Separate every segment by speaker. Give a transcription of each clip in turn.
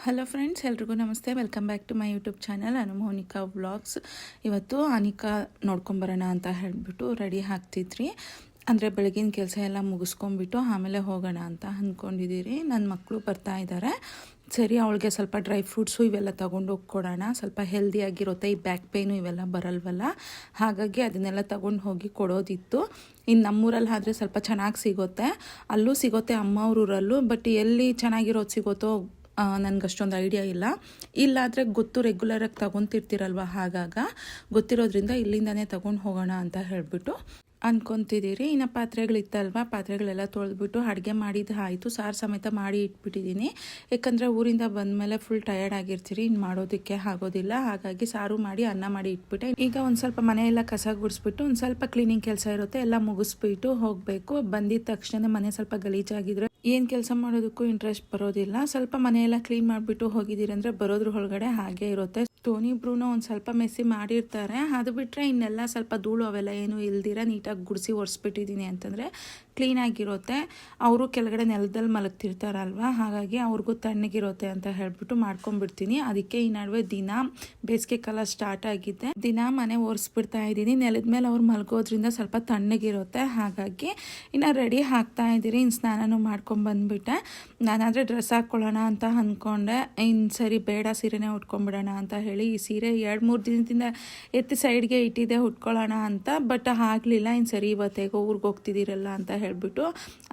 Speaker 1: Hello friends, ಎಲ್ರಿಗೂ ನಮಸ್ತೆ. Welcome back to my YouTube channel Monika vlogs. ಇವತ್ತು ಅನಿಕಾ ನೋಡ್ಕೊಂಬರೋಣ ಅಂತ ಹೇಳಿಬಿಟ್ಟು ರೆಡಿ ಆಗ್ತಿದ್ರಿ. ಅಂದರೆ ಬೆಳಗಿನ ಕೆಲಸ ಎಲ್ಲ ಮುಗಿಸ್ಕೊಂಬಿಟ್ಟು ಆಮೇಲೆ ಹೋಗೋಣ ಅಂತ ಅಂದ್ಕೊಂಡಿದ್ದೀರಿ. ನನ್ನ ಮಕ್ಕಳು ಬರ್ತಾ ಇದ್ದಾರೆ. ಸರಿ, ಅವಳಿಗೆ ಸ್ವಲ್ಪ ಡ್ರೈ ಫ್ರೂಟ್ಸು ಇವೆಲ್ಲ ತೊಗೊಂಡು ಹೋಗಿ ಕೊಡೋಣ. ಸ್ವಲ್ಪ ಹೆಲ್ದಿಯಾಗಿರುತ್ತೆ, ಈ ಬ್ಯಾಕ್ ಪೇಯ್ನು ಇವೆಲ್ಲ ಬರಲ್ವಲ್ಲ, ಹಾಗಾಗಿ ಅದನ್ನೆಲ್ಲ ತೊಗೊಂಡು ಹೋಗಿ ಕೊಡೋದಿತ್ತು. ಇನ್ನು ನಮ್ಮೂರಲ್ಲಿ ಆದರೆ ಸ್ವಲ್ಪ ಚೆನ್ನಾಗಿ ಸಿಗುತ್ತೆ, ಅಲ್ಲೂ ಸಿಗುತ್ತೆ ಅಮ್ಮವ್ರೂರಲ್ಲೂ. ಬಟ್ ಎಲ್ಲಿ ಚೆನ್ನಾಗಿರೋದು ಸಿಗುತ್ತೋ ನನಗೆ ಅಷ್ಟೊಂದು ಐಡಿಯಾ ಇಲ್ಲಾದರೆ ಗೊತ್ತು, ರೆಗ್ಯುಲರಾಗಿ ತೊಗೊತಿರ್ತೀರಲ್ವ, ಹಾಗಾಗ ಗೊತ್ತಿರೋದ್ರಿಂದ ಇಲ್ಲಿಂದನೇ ತೊಗೊಂಡು ಹೋಗೋಣ ಅಂತ ಹೇಳಿಬಿಟ್ಟು ಅಂದ್ಕೊತಿದ್ದೀರಿ. ಇನ್ನು ಪಾತ್ರೆಗಳಿತ್ತಲ್ವ, ಪಾತ್ರೆಗಳೆಲ್ಲ ತೊಳೆದ್ಬಿಟ್ಟು ಅಡುಗೆ ಮಾಡಿದ್ದು ಆಯಿತು. ಸಾರು ಸಮೇತ ಮಾಡಿ ಇಟ್ಬಿಟ್ಟಿದ್ದೀನಿ. ಯಾಕಂದರೆ ಊರಿಂದ ಬಂದಮೇಲೆ ಫುಲ್ ಟಯರ್ಡ್ ಆಗಿರ್ತೀರಿ, ಇನ್ನು ಮಾಡೋದಕ್ಕೆ ಆಗೋದಿಲ್ಲ. ಹಾಗಾಗಿ ಸಾರು ಮಾಡಿ ಅನ್ನ ಮಾಡಿ ಇಟ್ಬಿಟ್ಟೆ. ಈಗ ಒಂದು ಸ್ವಲ್ಪ ಮನೆಯೆಲ್ಲ ಕಸ ಗುಡಿಸ್ಬಿಟ್ಟು ಒಂದು ಸ್ವಲ್ಪ ಕ್ಲೀನಿಂಗ್ ಕೆಲಸ ಇರುತ್ತೆ, ಎಲ್ಲ ಮುಗಿಸ್ಬಿಟ್ಟು ಹೋಗಬೇಕು. ಬಂದಿದ್ದ ತಕ್ಷಣ ಮನೆ ಸ್ವಲ್ಪ ಗಲೀಜಾಗಿದ್ರೆ ಏನು ಕೆಲಸ ಮಾಡೋದಕ್ಕೂ ಇಂಟ್ರೆಸ್ಟ್ ಬರೋದಿಲ್ಲ. ಸ್ವಲ್ಪ ಮನೆಯೆಲ್ಲ ಕ್ಲೀನ್ ಮಾಡಿಬಿಟ್ಟು ಹೋಗಿದ್ದೀರಿ ಅಂದರೆ ಬರೋದ್ರ ಒಳಗಡೆ ಹಾಗೆ ಇರುತ್ತೆ. ಟೋನಿ ಬ್ರೂನೋ ಒಂದು ಸ್ವಲ್ಪ ಮೆಸ್ಸಿ ಮಾಡಿರ್ತಾರೆ, ಅದು ಬಿಟ್ಟರೆ ಇನ್ನೆಲ್ಲ ಸ್ವಲ್ಪ ಧೂಳು ಅವೆಲ್ಲ ಏನು ಇಲ್ದಿರ ನೀಟಾಗಿ ಗುಡಿಸಿ ಒರೆಸ್ಬಿಟ್ಟಿದ್ದೀನಿ ಅಂತಂದರೆ ಕ್ಲೀನಾಗಿರುತ್ತೆ. ಅವರು ಕೆಳಗಡೆ ನೆಲದಲ್ಲಿ ಮಲಗ್ತಿರ್ತಾರಲ್ವ, ಹಾಗಾಗಿ ಅವ್ರಿಗೂ ತಣ್ಣಗಿರುತ್ತೆ ಅಂತ ಹೇಳ್ಬಿಟ್ಟು ಮಾಡ್ಕೊಂಡ್ಬಿಡ್ತೀನಿ. ಅದಕ್ಕೆ ಈ ನಡುವೆ ದಿನ ಬೇಸಿಗೆ ಕಾಲ ಸ್ಟಾರ್ಟ್ ಆಗಿದೆ, ದಿನ ಮನೆ ಒರೆಸ್ಬಿಡ್ತಾ ಇದ್ದೀನಿ. ನೆಲದ ಮೇಲೆ ಅವ್ರು ಮಲಗೋದ್ರಿಂದ ಸ್ವಲ್ಪ ತಣ್ಣಗಿರುತ್ತೆ. ಹಾಗಾಗಿ ಇನ್ನು ರೆಡಿ ಆಗ್ತಾ ಇದ್ದೀರಿ. ಇನ್ನು ಸ್ನಾನನೂ ಮಾಡ್ಕೊಂಡ್ಬಂದ್ಬಿಟ್ಟೆ. ನಾನಾದರೆ ಡ್ರೆಸ್ ಹಾಕ್ಕೊಳ್ಳೋಣ ಅಂತ ಅಂದ್ಕೊಂಡೆ. ಇನ್ನು ಸರಿ ಬೇಡ, ಸೀರೆನೇ ಉಟ್ಕೊಂಡ್ಬಿಡೋಣ ಅಂತ ಹೇಳಿ ಈ ಸೀರೆ 2-3 ದಿನದಿಂದ ಎತ್ತಿ ಸೈಡ್ಗೆ ಇಟ್ಟಿದ್ದೆ ಉಟ್ಕೊಳ್ಳೋಣ ಅಂತ. ಬಟ್ ಆಗಲಿಲ್ಲ. ಇನ್ನು ಸರಿ ಇವತ್ತೇಗೋ ಊರಿಗೆ ಹೋಗ್ತಿದ್ದೀರಲ್ಲ ಅಂತ ಹೇಳಿಬಿಟ್ಟು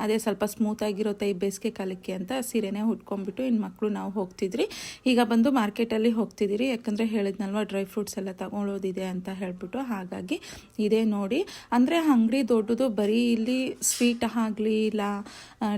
Speaker 1: ಅದೇ ಸ್ವಲ್ಪ ಸ್ಮೂತಾಗಿರುತ್ತೆ ಈ ಬೇಸಿಗೆ ಕಾಲಕ್ಕೆ ಅಂತ ಸೀರೆನೇ ಉಟ್ಕೊಂಡ್ಬಿಟ್ಟು ಇನ್ನು ಮಕ್ಕಳು ನಾವು ಹೋಗ್ತಿದ್ರಿ. ಈಗ ಬಂದು ಮಾರ್ಕೆಟಲ್ಲಿ ಹೋಗ್ತಿದ್ದೀರಿ, ಯಾಕಂದರೆ ಹೇಳಿದ್ನಲ್ವ ಡ್ರೈ ಫ್ರೂಟ್ಸ್ ಎಲ್ಲ ತಗೊಳ್ಳೋದಿದೆ ಅಂತ ಹೇಳಿಬಿಟ್ಟು. ಹಾಗಾಗಿ ಇದೇ ನೋಡಿ, ಅಂದರೆ ಅಂಗಡಿ ದೊಡ್ಡದು, ಬರೀ ಇಲ್ಲಿ ಸ್ವೀಟ್ ಆಗಲಿ ಇಲ್ಲ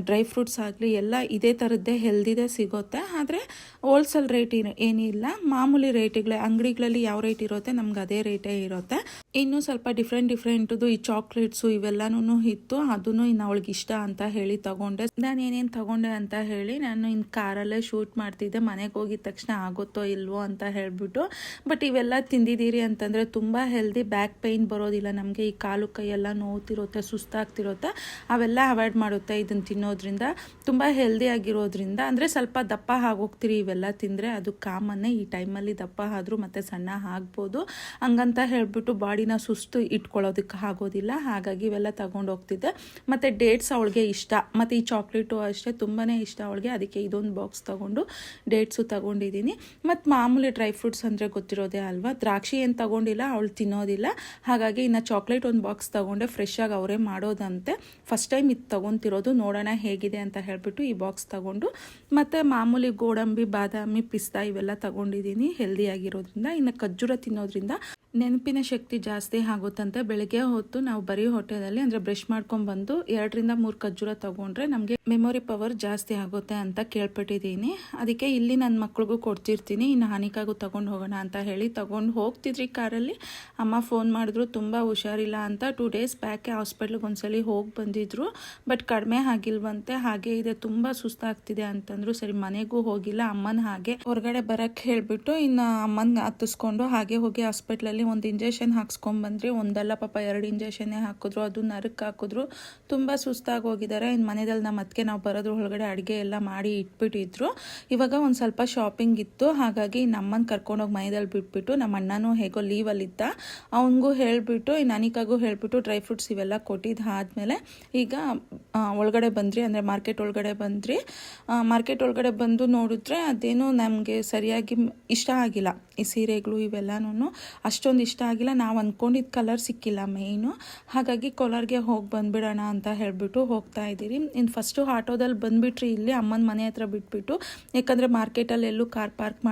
Speaker 1: ಡ್ರೈ ಫ್ರೂಟ್ಸ್ ಆಗಲಿ ಎಲ್ಲ ಇದೇ ಥರದ್ದೇ ಹೆಲ್ದಿದೆ ಸಿಗುತ್ತೆ. ಆದರೆ ಹೋಲ್ಸೇಲ್ ರೇಟ್ ಏನಿಲ್ಲ, ಮಾಮೂಲಿ ರೇಟ್ಗಳೇ. ಅಂಗಡಿಗಳಲ್ಲಿ ಯಾವ ರೇಟ್ ಇರುತ್ತೆ ನಮ್ಗೆ ಅದೇ ರೇಟೇ ಇರುತ್ತೆ. ಇನ್ನೂ ಸ್ವಲ್ಪ ಡಿಫ್ರೆಂಟು ಈ ಚಾಕ್ಲೇಟ್ಸು ಇವೆಲ್ಲನೂ ಇತ್ತು. ಅದನ್ನು ಇನ್ನು ಅವಳಿಗೆ ಇಷ್ಟ ಅಂತ ಹೇಳಿ ತಗೊಂಡೆ. ನಾನು ಏನೇನು ತಗೊಂಡೆ ಅಂತ ಹೇಳಿ ನಾನು ಇನ್ನು ಕಾರಲ್ಲೇ ಶೂಟ್ ಮಾಡ್ತಿದ್ದೆ. ಮನೆಗೆ ಹೋಗಿದ ತಕ್ಷಣ ಆಗುತ್ತೋ ಇಲ್ವೋ ಅಂತ ಹೇಳಿಬಿಟ್ಟು. ಬಟ್ ಇವೆಲ್ಲ ತಿಂದಿದ್ದೀರಿ ಅಂತಂದರೆ ತುಂಬ ಹೆಲ್ದಿ, ಬ್ಯಾಕ್ ಪೇಯ್ನ್ ಬರೋದಿಲ್ಲ ನಮಗೆ. ಈ ಕಾಲು ಕೈಯೆಲ್ಲ ನೋವ್ತಿರುತ್ತೆ, ಸುಸ್ತಾಗ್ತಿರುತ್ತೆ, ಅವೆಲ್ಲ ಅವಾಯ್ಡ್ ಮಾಡುತ್ತೆ ಇದನ್ನು ತಿನ್ನೋದ್ರಿಂದ. ತುಂಬ ಹೆಲ್ದಿ ಆಗಿರೋದ್ರಿಂದ, ಅಂದರೆ ಸ್ವಲ್ಪ ದಪ್ಪ ಆಗೋಗ್ತೀರಿ ಇವೆಲ್ಲ ತಿಂದರೆ, ಅದು ಕಾಮನ್ನೇ. ಈ ಟೈಮಲ್ಲಿ ದಪ್ಪ ಆದರೂ ಮತ್ತೆ ಸಣ್ಣ ಆಗ್ಬೋದು. ಹಂಗಂತ ಹೇಳಿಬಿಟ್ಟು ಬಾಡಿನ ಸುಸ್ತು ಇಟ್ಕೊಳ್ಳೋದಕ್ಕೆ ಆಗೋದಿಲ್ಲ. ಹಾಗಾಗಿ ಇವೆಲ್ಲ ತಗೊಂಡು ಹೋಗ್ತಿದ್ದೆ. ಮತ್ತು ಡೇಟ್ಸ್ ಅವಳಿಗೆ ಇಷ್ಟ, ಮತ್ತು ಈ ಚಾಕ್ಲೇಟು ಅಷ್ಟೇ ತುಂಬಾ ಇಷ್ಟ ಅವಳಿಗೆ. ಅದಕ್ಕೆ ಇದೊಂದು ಬಾಕ್ಸ್ ತೊಗೊಂಡು ಡೇಟ್ಸು ತೊಗೊಂಡಿದ್ದೀನಿ. ಮತ್ತು ಮಾಮೂಲಿ ಡ್ರೈ ಫ್ರೂಟ್ಸ್ ಅಂದರೆ ಗೊತ್ತಿರೋದೇ ಅಲ್ವಾ, ದ್ರಾಕ್ಷಿ ಏನು ತೊಗೊಂಡಿಲ್ಲ, ಅವಳು ತಿನ್ನೋದಿಲ್ಲ. ಹಾಗಾಗಿ ಇನ್ನು ಚಾಕ್ಲೇಟ್ ಒಂದು ಬಾಕ್ಸ್ ತೊಗೊಂಡೆ, ಫ್ರೆಶ್ ಆಗಿ ಅವರೇ ಮಾಡೋದಂತೆ. ಫಸ್ಟ್ ಟೈಮ್ ಇದು ತೊಗೊತಿರೋದು, ನೋಡೋಣ ಹೇಗಿದೆ ಅಂತ ಹೇಳಿಬಿಟ್ಟು ಈ ಬಾಕ್ಸ್ ತೊಗೊಂಡು, ಮತ್ತು ಮಾಮೂಲಿ ಗೋಡಂಬಿ, ಬಾದಾಮಿ, ಪಿಸ್ತಾ ಇವೆಲ್ಲ ತೊಗೊಂಡಿದ್ದೀನಿ ಹೆಲ್ದಿಯಾಗಿರೋದ್ರಿಂದ. ಇನ್ನು ಖರ್ಜೂರ ತಿನ್ನೋದ್ರಿಂದ ನೆನಪಿನ ಶಕ್ತಿ ಜಾಸ್ತಿ ಆಗುತ್ತಂತೆ. ಬೆಳಗ್ಗೆ ಹೊತ್ತು ನಾವು ಬರೀ ಹೊಟ್ಟೆದಲ್ಲಿ ಅಂದರೆ ಬ್ರಷ್ ಮಾಡ್ಕೊಂಡ್ಬಂದು 2-3 ಖರ್ಜೂರ ತೊಗೊಂಡ್ರೆ ನಮಗೆ ಮೆಮೊರಿ ಪವರ್ ಜಾಸ್ತಿ ಆಗುತ್ತೆ ಅಂತ ಕೇಳ್ಪಟ್ಟಿದ್ದೀನಿ. ಅದಕ್ಕೆ ಇಲ್ಲಿ ನನ್ನ ಮಕ್ಳಿಗೂ ಕೊಡ್ತಿರ್ತೀನಿ. ಇನ್ನು ಹಾನಿಕಾಗೂ ತೊಗೊಂಡು ಹೋಗೋಣ ಅಂತ ಹೇಳಿ ತೊಗೊಂಡು ಹೋಗ್ತಿದ್ರಿ ಕಾರಲ್ಲಿ. ಅಮ್ಮ ಫೋನ್ ಮಾಡಿದ್ರು, ತುಂಬ ಹುಷಾರಿಲ್ಲ ಅಂತ. 2 ಡೇಸ್ ಬ್ಯಾಕೆ ಹಾಸ್ಪಿಟ್ಲಿಗೆ ಒಂದ್ಸಲಿ ಹೋಗಿ ಬಂದಿದ್ರು, ಬಟ್ ಕಡಿಮೆ ಆಗಿಲ್ವಂತೆ. ಹಾಗೆ ಇದೆ, ತುಂಬ ಸುಸ್ತಾಗ್ತಿದೆ ಅಂತಂದ್ರು. ಸರಿ, ಮನೆಗೂ ಹೋಗಿಲ್ಲ, ಅಮ್ಮನ ಹಾಗೆ ಹೊರಗಡೆ ಬರೋಕ್ಕೆ ಹೇಳಿಬಿಟ್ಟು ಇನ್ನು ಅಮ್ಮನ ಹತ್ತಿಸ್ಕೊಂಡು ಹಾಗೆ ಹೋಗಿ ಹಾಸ್ಪಿಟ್ಲಲ್ಲಿ ಒಂದು ಇಂಜೆಕ್ಷನ್ ಹಾಕ್ಸ್ಕೊಂಡ್ಬಂದ್ರಿ. ಒಂದಲ್ಲ ಪಾಪ 2 ಇಂಜೆಕ್ಷನ್ನೇ ಹಾಕಿದ್ರು, ಅದು ನರಕ್ಕೆ ಹಾಕಿದ್ರು. ತುಂಬ ಸುಸ್ತಾಗಿ ಹೋಗಿದ್ದಾರೆ. ಇನ್ನು ಮನೆಯಲ್ಲಿ ನಮ್ಮ ಅದಕ್ಕೆ ನಾವು ಬರೋದ್ರ ಒಳಗಡೆ ಅಡುಗೆ ಎಲ್ಲ ಮಾಡಿ ಇಟ್ಬಿಟ್ಟಿದ್ರು. ಇವಾಗ ಒಂದು ಸ್ವಲ್ಪ ಶಾಪಿಂಗ್ ಇತ್ತು, ಹಾಗಾಗಿ ನಮ್ಮನ್ನು ಕರ್ಕೊಂಡೋಗಿ ಮನೆಯಲ್ಲಿ ಬಿಟ್ಬಿಟ್ಟು, ನಮ್ಮ ಅಣ್ಣನೂ ಹೇಗೋ ಲೀವಲ್ಲಿದ್ದ, ಅವನಿಗೂ ಹೇಳಿಬಿಟ್ಟು ಇನ್ನು ಅನಿಕಾಗೂ ಹೇಳಿಬಿಟ್ಟು ಡ್ರೈ ಫ್ರೂಟ್ಸ್ ಇವೆಲ್ಲ ಕೊಟ್ಟಿದ್ದು ಆದಮೇಲೆ ಈಗ ಒಳಗಡೆ ಬಂದ್ರಿ, ಅಂದರೆ ಮಾರ್ಕೆಟ್ ಒಳಗಡೆ ಬಂದ್ರಿ. ಮಾರ್ಕೆಟ್ ಒಳಗಡೆ ಬಂದು ನೋಡಿದ್ರೆ ಅದೇನು ನಮಗೆ ಸರಿಯಾಗಿ ಇಷ್ಟ ಆಗಿಲ್ಲ. ಈ ಸೀರೆಗಳು ಇವೆಲ್ಲನೂ ಅಷ್ಟೊಂದು ಇಷ್ಟ ಆಗಿಲ್ಲ. ನಾವು ಅಂದ್ಕೊಂಡಿದ್ದ ಕಲರ್ ಸಿಕ್ಕಿಲ್ಲ ಮೇಯ್ನು. ಹಾಗಾಗಿ ಕೋಲಾರ್ಗೆ ಹೋಗಿ ಬಂದುಬಿಡೋಣ ಅಂತ ಹೇಳಿಬಿಟ್ಟು ಹೋಗ್ತಾ ಇದ್ದೀರಿ. ಇನ್ನು ಫಸ್ಟು ಆಟೋದಲ್ಲಿ ಬಂದುಬಿಟ್ರಿ ಇಲ್ಲಿ ಅಮ್ಮನ ಮನೆ ಹತ್ರ ಬಿಟ್ಬಿಟ್ಟು, ಯಾಕಂದರೆ ಮಾರ್ಕೆಟಲ್ಲಿ ಎಲ್ಲೂ ಕಾರ್ ಪಾರ್ಕ್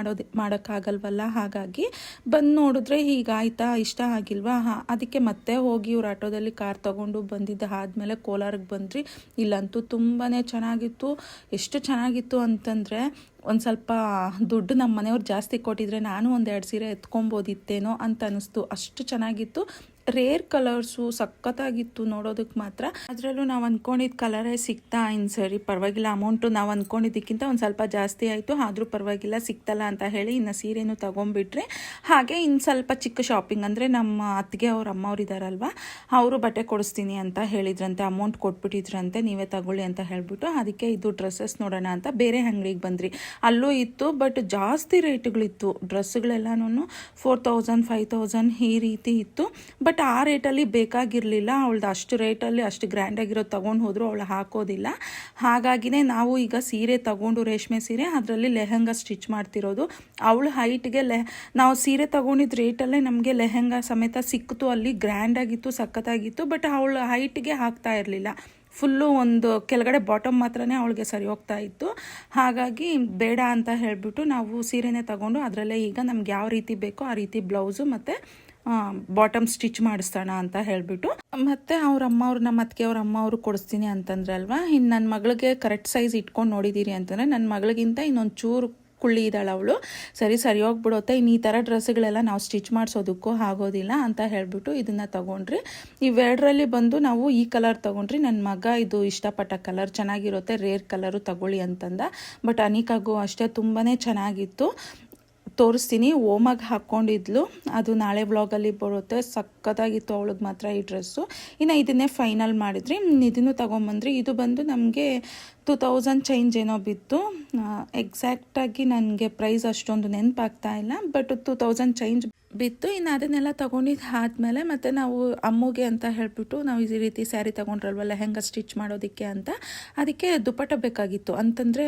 Speaker 1: ಮಾಡೋಕ್ಕಾಗಲ್ವಲ್ಲ. ಹಾಗಾಗಿ ಬಂದು ನೋಡಿದ್ರೆ ಹೀಗಾಯ್ತಾ, ಇಷ್ಟ ಆಗಿಲ್ವಾ, ಅದಕ್ಕೆ ಮತ್ತೆ ಹೋಗಿ ಇವ್ರು ಆಟೋದಲ್ಲಿ ಕಾರ್ ತೊಗೊಂಡು ಬಂದಿದ್ದ ಆದಮೇಲೆ ಕೋಲಾರಿಗೆ ಬಂದ್ರಿ. ಇಲ್ಲಂತೂ ತುಂಬಾ ಚೆನ್ನಾಗಿತ್ತು. ಎಷ್ಟು ಚೆನ್ನಾಗಿತ್ತು ಅಂತಂದರೆ ಒಂದು ಸ್ವಲ್ಪ ದುಡ್ಡು ನಮ್ಮ ಮನೆಯವ್ರು ಜಾಸ್ತಿ ಕೊಟ್ಟಿದ್ರೆ ನಾನು 1-2 ಸೀರೆ ಎತ್ಕೊಬೋದಿತ್ತೇನೋ ಅಂತ ಅನ್ನಿಸ್ತು. ಅಷ್ಟು ಚೆನ್ನಾಗಿತ್ತು. ರೇರ್ ಕಲರ್ಸು ಸಖತ್ತಾಗಿತ್ತು ನೋಡೋದಕ್ಕೆ ಮಾತ್ರ. ಅದರಲ್ಲೂ ನಾವು ಅಂದ್ಕೊಂಡಿದ್ದ ಕಲರೇ ಸಿಗ್ತಾ ಇನ್ನು ಸರಿ ಪರವಾಗಿಲ್ಲ, ಅಮೌಂಟು ನಾವು ಅಂದ್ಕೊಂಡಿದ್ದಕ್ಕಿಂತ ಒಂದು ಸ್ವಲ್ಪ ಜಾಸ್ತಿ ಆಯಿತು, ಆದರೂ ಪರವಾಗಿಲ್ಲ ಸಿಕ್ತಲ್ಲ ಅಂತ ಹೇಳಿ ಇನ್ನು ಸೀರೆನೂ ತೊಗೊಂಡ್ಬಿಟ್ರೆ. ಹಾಗೆ ಇನ್ನು ಸ್ವಲ್ಪ ಚಿಕ್ಕ ಶಾಪಿಂಗ್ ಅಂದರೆ ನಮ್ಮ ಅತ್ತಿಗೆ ಅವ್ರ ಅಮ್ಮವ್ರು ಇದ್ದಾರಲ್ವ, ಅವರು ಬಟ್ಟೆ ಕೊಡಿಸ್ತೀನಿ ಅಂತ ಹೇಳಿದ್ರಂತೆ, ಅಮೌಂಟ್ ಕೊಟ್ಬಿಟ್ಟಿದ್ರಂತೆ, ನೀವೇ ತಗೊಳ್ಳಿ ಅಂತ ಹೇಳಿಬಿಟ್ಟು. ಅದಕ್ಕೆ ಇದು ಡ್ರೆಸ್ಸಸ್ ನೋಡೋಣ ಅಂತ ಬೇರೆ ಅಂಗಡಿಗೆ ಬಂದ್ರಿ. ಅಲ್ಲೂ ಇತ್ತು, ಬಟ್ ಜಾಸ್ತಿ ರೇಟ್ಗಳಿತ್ತು. ಡ್ರೆಸ್ಸುಗಳೆಲ್ಲನೂ 4000 5000 ಈ ರೀತಿ ಇತ್ತು. ಬಟ್ ಆ ರೇಟಲ್ಲಿ ಬೇಕಾಗಿರಲಿಲ್ಲ ಅವಳದು. ಅಷ್ಟು ರೇಟಲ್ಲಿ ಅಷ್ಟು ಗ್ರ್ಯಾಂಡಾಗಿರೋದು ತೊಗೊಂಡು ಹೋದರೂ ಅವಳು ಹಾಕೋದಿಲ್ಲ. ಹಾಗಾಗಿನೇ ನಾವು ಈಗ ಸೀರೆ ತೊಗೊಂಡು, ರೇಷ್ಮೆ ಸೀರೆ, ಅದರಲ್ಲಿ ಲೆಹಂಗಾ ಸ್ಟಿಚ್ ಮಾಡ್ತಿರೋದು. ಅವಳ ಹೈಟ್ಗೆ ನಾವು ಸೀರೆ ತೊಗೊಂಡಿದ್ದ ರೇಟಲ್ಲೇ ನಮಗೆ ಲೆಹಂಗಾ ಸಮೇತ ಸಿಕ್ತು. ಅಲ್ಲಿ ಗ್ರ್ಯಾಂಡಾಗಿತ್ತು, ಸಖತ್ತಾಗಿತ್ತು. ಬಟ್ ಅವಳ ಹೈಟ್ಗೆ ಹಾಕ್ತಾ ಇರಲಿಲ್ಲ. ಫುಲ್ಲು ಒಂದು ಕೆಳಗಡೆ ಬಾಟಮ್ ಮಾತ್ರನೇ ಅವಳಿಗೆ ಸರಿ ಹೋಗ್ತಾ ಇತ್ತು. ಹಾಗಾಗಿ ಬೇಡ ಅಂತ ಹೇಳಿಬಿಟ್ಟು ನಾವು ಸೀರೆನೇ ತಗೊಂಡು ಅದರಲ್ಲೇ ಈಗ ನಮ್ಗೆ ಯಾವ ರೀತಿ ಬೇಕೋ ಆ ರೀತಿ ಬ್ಲೌಸು ಮತ್ತು ಬಾಟಮ್ ಸ್ಟಿಚ್ ಮಾಡಿಸೋಣ ಅಂತ ಹೇಳಿಬಿಟ್ಟು. ಮತ್ತು ಅವ್ರ ಅಮ್ಮವ್ರು, ನಮ್ಮ ಅತ್ತಿಗೆ ಅವ್ರ ಅಮ್ಮವರು ಕೊಡಿಸ್ತೀನಿ ಅಂತಂದ್ರಲ್ವ. ಇನ್ನು ನನ್ನ ಮಗಳಿಗೆ ಕರೆಕ್ಟ್ ಸೈಜ್ ಇಟ್ಕೊಂಡು ನೋಡಿದ್ದೀರಿ ಅಂತಂದರೆ ನನ್ನ ಮಗಳಿಗಿಂತ ಇನ್ನೊಂದು ಚೂರು ಕುಳ್ಳಿ ಇದ್ದಾಳೆ ಅವಳು. ಸರಿ ಹೋಗ್ಬಿಡುತ್ತೆ, ಇನ್ನು ಈ ಥರ ಡ್ರೆಸ್ಸುಗಳೆಲ್ಲ ನಾವು ಸ್ಟಿಚ್ ಮಾಡಿಸೋದಕ್ಕೂ ಆಗೋದಿಲ್ಲ ಅಂತ ಹೇಳಿಬಿಟ್ಟು ಇದನ್ನು ತೊಗೊಂಡ್ರಿ. ಇವೆರಡರಲ್ಲಿ ಬಂದು ನಾವು ಈ ಕಲರ್ ತೊಗೊಂಡ್ರಿ. ನನ್ನ ಮಗ ಇದು ಇಷ್ಟಪಟ್ಟ ಕಲರ್, ಚೆನ್ನಾಗಿರುತ್ತೆ, ರೇರ್ ಕಲರು ತಗೊಳ್ಳಿ ಅಂತಂದ. ಬಟ್ ಅನಿಕಾಗೂ ಅಷ್ಟೇ ತುಂಬಾ ಚೆನ್ನಾಗಿತ್ತು. ತೋರಿಸ್ತೀನಿ. ಓಮಾಗಿ ಹಾಕ್ಕೊಂಡಿದ್ಲು, ಅದು ನಾಳೆ ವ್ಲಾಗಲ್ಲಿ ಬರುತ್ತೆ. ಸಕ್ಕತ್ತಾಗಿತ್ತು ಅವಳಿಗೆ ಮಾತ್ರ ಈ ಡ್ರೆಸ್ಸು. ಇನ್ನು ಇದನ್ನೇ ಫೈನಲ್ ಮಾಡಿದ್ರಿ. ಇದನ್ನು ತೊಗೊಂಬಂದ್ರಿ. ಇದು ಬಂದು ನಮಗೆ 2000 ಚೇಂಜ್ ಏನೋ ಬಿತ್ತು. ಎಕ್ಸಾಕ್ಟಾಗಿ ನನಗೆ ಪ್ರೈಸ್ ಅಷ್ಟೊಂದು ನೆನಪಾಗ್ತಾ ಇಲ್ಲ, ಬಟ್ 2000 ಚೇಂಜ್ ಬಿತ್ತು. ಇನ್ನು ಅದನ್ನೆಲ್ಲ ತೊಗೊಂಡಿದ್ದು ಆದಮೇಲೆ ಮತ್ತು ನಾವು ಅಮ್ಮಗೆ ಅಂತ ಹೇಳಿಬಿಟ್ಟು ನಾವು ಈ ರೀತಿ ಸ್ಯಾರಿ ತೊಗೊಂಡ್ರಲ್ವ ಲೆಹಂಗಾ ಸ್ಟಿಚ್ ಮಾಡೋದಕ್ಕೆ ಅಂತ, ಅದಕ್ಕೆ ದುಪ್ಪಟ್ಟ ಬೇಕಾಗಿತ್ತು, ಅಂತಂದರೆ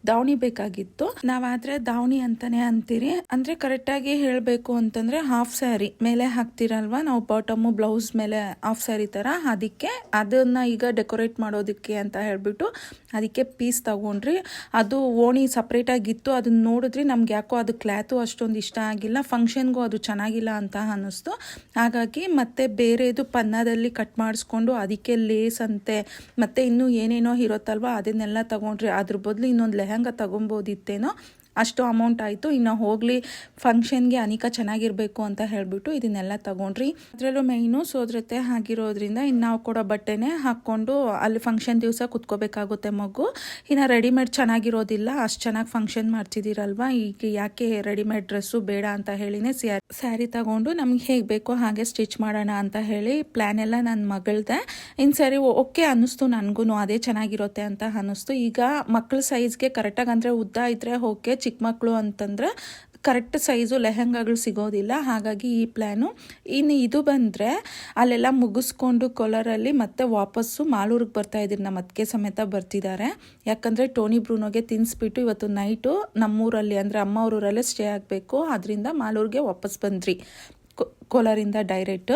Speaker 1: ದಾವಣಿ ಬೇಕಾಗಿತ್ತು. ನಾವಾದರೆ ದಾವಣಿ ಅಂತಲೇ ಅಂತೀರಿ. ಅಂದರೆ ಕರೆಕ್ಟಾಗಿ ಹೇಳಬೇಕು ಅಂತಂದರೆ ಹಾಫ್ ಸ್ಯಾರಿ ಮೇಲೆ ಹಾಕ್ತಿರಲ್ವ ನಾವು, ಬಾಟಮು ಬ್ಲೌಸ್ ಮೇಲೆ ಹಾಫ್ ಸ್ಯಾರಿ ಥರ, ಅದಕ್ಕೆ ಅದನ್ನು ಈಗ ಡೆಕೋರೇಟ್ ಮಾಡೋದಕ್ಕೆ ಅಂತ ಹೇಳಿಬಿಟ್ಟು ಅದಕ್ಕೆ ಪೀಸ್ ತೊಗೊಂಡ್ರಿ. ಅದು ಓಣಿ ಸಪ್ರೇಟಾಗಿತ್ತು. ಅದನ್ನ ನೋಡಿದ್ರಿ, ನಮ್ಗೆ ಯಾಕೋ ಅದು ಕ್ಲಾತು ಅಷ್ಟೊಂದು ಇಷ್ಟ ಆಗಿಲ್ಲ, ಫಂಕ್ಷನ್ಗೂ ಅದು ಚೆನ್ನಾಗಿಲ್ಲ ಅಂತ ಅನ್ನಿಸ್ತು. ಹಾಗಾಗಿ ಮತ್ತೆ ಬೇರೆದು ಪನ್ನದಲ್ಲಿ ಕಟ್ ಮಾಡಿಸ್ಕೊಂಡು ಅದಕ್ಕೆ ಲೇಸ್ ಅಂತೆ ಮತ್ತು ಇನ್ನೂ ಏನೇನೋ ಇರುತ್ತಲ್ವ ಅದನ್ನೆಲ್ಲ ತೊಗೊಂಡ್ರಿ. ಅದ್ರ ಬದಲು ಇನ್ನೊಂದು ಲೆಹಂಗಾ ತೊಗೊಬೋದಿತ್ತೇನೋ, ಅಷ್ಟು ಅಮೌಂಟ್ ಆಯಿತು. ಇನ್ನು ಹೋಗಲಿ ಫಂಕ್ಷನ್ಗೆ ಅನಿಕಾ ಚೆನ್ನಾಗಿರಬೇಕು ಅಂತ ಹೇಳಿಬಿಟ್ಟು ಇದನ್ನೆಲ್ಲ ತೊಗೊಂಡ್ರಿ. ಅದರಲ್ಲೂ ಮೇಯ್ನು ಸೋದರತೆ ಆಗಿರೋದ್ರಿಂದ ಇನ್ನು ನಾವು ಕೊಡೋ ಬಟ್ಟೆನೇ ಹಾಕ್ಕೊಂಡು ಅಲ್ಲಿ ಫಂಕ್ಷನ್ ದಿವಸ ಕುತ್ಕೋಬೇಕಾಗುತ್ತೆ ಮಗು. ಇನ್ನು ರೆಡಿಮೇಡ್ ಚೆನ್ನಾಗಿರೋದಿಲ್ಲ, ಅಷ್ಟು ಚೆನ್ನಾಗಿ ಫಂಕ್ಷನ್ ಮಾಡ್ತಿದ್ದೀರಲ್ವ, ಈಗ ಯಾಕೆ ರೆಡಿಮೇಡ್ ಡ್ರೆಸ್ಸು ಬೇಡ ಅಂತ ಹೇಳಿನೇ ಸ್ಯಾರಿ ತಗೊಂಡು ನಮ್ಗೆ ಹೇಗೆ ಬೇಕೋ ಹಾಗೆ ಸ್ಟಿಚ್ ಮಾಡೋಣ ಅಂತ ಹೇಳಿ ಪ್ಲ್ಯಾನ್ ಎಲ್ಲ ನನ್ನ ಮಗಳದೆ. ಇನ್ನು ಸರಿ ಓಕೆ ಅನ್ನಿಸ್ತು ನನಗೂ, ಅದೇ ಚೆನ್ನಾಗಿರುತ್ತೆ ಅಂತ ಅನ್ನಿಸ್ತು. ಈಗ ಮಕ್ಕಳ ಸೈಜ್ಗೆ ಕರೆಕ್ಟಾಗಿ ಅಂದರೆ ಉದ್ದ ಇದ್ದರೆ ಓಕೆ, ಚಿಕ್ಕ ಮಕ್ಕಳು ಅಂತಂದರೆ ಕರೆಕ್ಟ್ ಸೈಜು ಲೆಹಂಗಾಗಳು ಸಿಗೋದಿಲ್ಲ. ಹಾಗಾಗಿ ಈ ಪ್ಲ್ಯಾನು. ಇನ್ನು ಇದು ಬಂದರೆ ಅಲ್ಲೆಲ್ಲ ಮುಗಿಸ್ಕೊಂಡು ಕೊಲಾರಲ್ಲಿ ಮತ್ತೆ ವಾಪಸ್ಸು ಮಾಲೂರಿಗೆ ಬರ್ತಾಯಿದ್ದೀರಿ. ನಮ್ಮ ಅತ್ತಿಗೆ ಸಮೇತ ಬರ್ತಿದ್ದಾರೆ. ಯಾಕಂದರೆ ಟೋನಿ ಬ್ರೂನೋಗೆ ತಿನ್ನಿಸ್ಬಿಟ್ಟು ಇವತ್ತು ನೈಟು ನಮ್ಮೂರಲ್ಲಿ ಅಂದರೆ ಅಮ್ಮ ಊರಲ್ಲೇ ಸ್ಟೇ ಆಗಬೇಕು. ಅದರಿಂದ ಮಾಲೂರಿಗೆ ವಾಪಸ್ ಬಂದ್ರಿ ಕೋಲಾರಿಂದ ಡೈರೆಕ್ಟ್.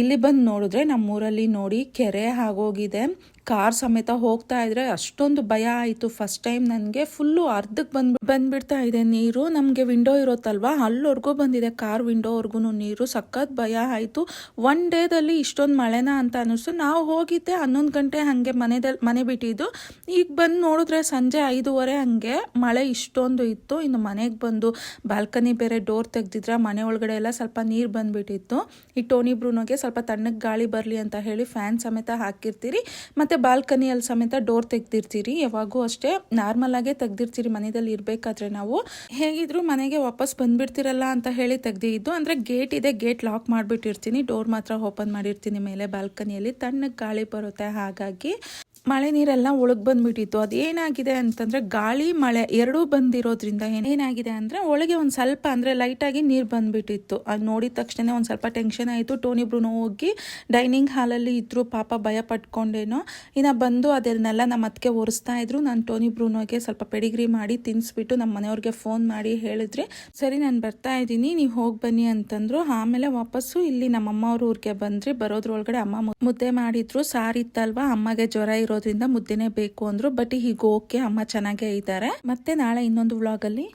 Speaker 1: ಇಲ್ಲಿ ಬಂದು ನೋಡಿದ್ರೆ ನಮ್ಮೂರಲ್ಲಿ ನೋಡಿ ಕೆರೆ ಆಗೋಗಿದೆ. ಕಾರ್ ಸಮೇತ ಹೋಗ್ತಾ ಇದ್ರೆ ಅಷ್ಟೊಂದು ಭಯ ಆಯಿತು. ಫಸ್ಟ್ ಟೈಮ್ ನನಗೆ ಫುಲ್ಲು ಅರ್ಧಕ್ಕೆ ಬಂದ್ಬಿಡ್ತಾ ಇದೆ ನೀರು. ನಮಗೆ ವಿಂಡೋ ಇರುತ್ತಲ್ವ ಅಲ್ಲಿವರೆಗೂ ಬಂದಿದೆ, ಕಾರ್ ವಿಂಡೋವರೆಗೂ ನೀರು. ಸಖತ್ ಭಯ ಆಯಿತು. ಒನ್ ಡೇದಲ್ಲಿ ಇಷ್ಟೊಂದು ಮಳೆನಾ ಅಂತ ಅನ್ನಿಸ್ತು. ನಾವು ಹೋಗಿದ್ದೆ 11 ಗಂಟೆ ಹಾಗೆ ಮನೆ ಬಿಟ್ಟಿದ್ದು. ಈಗ ಬಂದು ನೋಡಿದ್ರೆ ಸಂಜೆ 5:30 ಹಾಗೆ ಮಳೆ ಇಷ್ಟೊಂದು ಇತ್ತು. ಇನ್ನು ಮನೆಗೆ ಬಂದು ಬಾಲ್ಕನಿ ಬೇರೆ ಡೋರ್ ತೆಗ್ದಿದ್ರೆ ಮನೆ ಒಳಗಡೆ ಎಲ್ಲ ಸ್ವಲ್ಪ ನೀರು ಬಂದುಬಿಟ್ಟಿತ್ತು. ಈ ಟೋನಿ ಬ್ರೂನೋಗೆ ಸ್ವಲ್ಪ ತಣ್ಣಗೆ ಗಾಳಿ ಬರಲಿ ಅಂತ ಹೇಳಿ ಫ್ಯಾನ್ ಸಮೇತ ಹಾಕಿರ್ತೀರಿ. ಮತ್ತು ಬಾಲ್ಕನಿಯಲ್ಲಿ ಸಮೇತ ಡೋರ್ ತೆಗ್ದಿರ್ತೀರಿ. ಯಾವಾಗೂ ಅಷ್ಟೇ ನಾರ್ಮಲ್ ಆಗೇ ತೆಗ್ದಿರ್ತೀರಿ ಮನೆಯಲ್ಲಿ ಇರಬೇಕಾದ್ರೆ. ನಾವು ಹೇಗಿದ್ರು ಮನೆಗೆ ವಾಪಸ್ ಬಂದ್ಬಿಡ್ತಿರಲ್ಲ ಅಂತ ಹೇಳಿ ತೆಗ್ದಿದ್ದು. ಅಂದರೆ ಗೇಟ್ ಇದೆ, ಗೇಟ್ ಲಾಕ್ ಮಾಡಿಬಿಟ್ಟಿರ್ತೀನಿ, ಡೋರ್ ಮಾತ್ರ ಓಪನ್ ಮಾಡಿರ್ತೀನಿ ಮೇಲೆ ಬಾಲ್ಕನಿಯಲ್ಲಿ. ತಣ್ಣಗೆ ಗಾಳಿ ಬರುತ್ತೆ. ಹಾಗಾಗಿ ಮಳೆ ನೀರೆಲ್ಲ ಒಳಗೆ ಬಂದುಬಿಟ್ಟಿತ್ತು. ಅದೇನಾಗಿದೆ ಅಂತಂದರೆ ಗಾಳಿ ಮಳೆ ಎರಡೂ ಬಂದಿರೋದ್ರಿಂದ ಏನಾಗಿದೆ ಅಂದರೆ ಒಳಗೆ ಒಂದು ಸ್ವಲ್ಪ ಅಂದರೆ ಲೈಟಾಗಿ ನೀರು ಬಂದುಬಿಟ್ಟಿತ್ತು. ಅದು ನೋಡಿದ ತಕ್ಷಣ ಒಂದು ಸ್ವಲ್ಪ ಟೆನ್ಷನ್ ಆಯಿತು. ಟೋನಿ ಬ್ರೂನೋ ಹೋಗಿ ಡೈನಿಂಗ್ ಹಾಲಲ್ಲಿ ಇದ್ದರು, ಪಾಪ ಭಯ ಪಟ್ಕೊಂಡೇನೋ. ಇನ್ನು ಬಂದು ಅದನ್ನೆಲ್ಲ ನಮ್ಮ ಅತ್ತಿಗೆ ಒರೆಸ್ತಾ ಇದ್ರು. ನಾನು ಟೋನಿ ಬ್ರೂನೋಗೆ ಸ್ವಲ್ಪ ಪೆಡಿಗ್ರಿ ಮಾಡಿ ತಿನ್ನಿಸ್ಬಿಟ್ಟು ನಮ್ಮ ಮನೆಯವ್ರಿಗೆ ಫೋನ್ ಮಾಡಿ ಹೇಳಿದ್ರೆ, ಸರಿ ನಾನು ಬರ್ತಾ ಇದ್ದೀನಿ ನೀವು ಹೋಗಿ ಬನ್ನಿ ಅಂತಂದರು. ಆಮೇಲೆ ವಾಪಸ್ಸು ಇಲ್ಲಿ ನಮ್ಮಮ್ಮ ಅವ್ರ ಊರಿಗೆ ಬಂದ್ರಿ. ಬರೋದ್ರೊಳಗಡೆ ಅಮ್ಮ ಮುದ್ದೆ ಮಾಡಿದ್ರು. ಸಾರಿತ್ತಲ್ವ, ಅಮ್ಮಗೆ ಜ್ವರ ಇರೋದ್ರಿಂದ ಮುದ್ದೆನೇ ಬೇಕು ಅಂದರು. ಬಟ್ ಈಗ ಓಕೆ, ಅಮ್ಮ ಚೆನ್ನಾಗೇ ಇದ್ದಾರೆ. ಮತ್ತೆ ನಾಳೆ ಇನ್ನೊಂದು ವ್ಲಾಗಲ್ಲಿ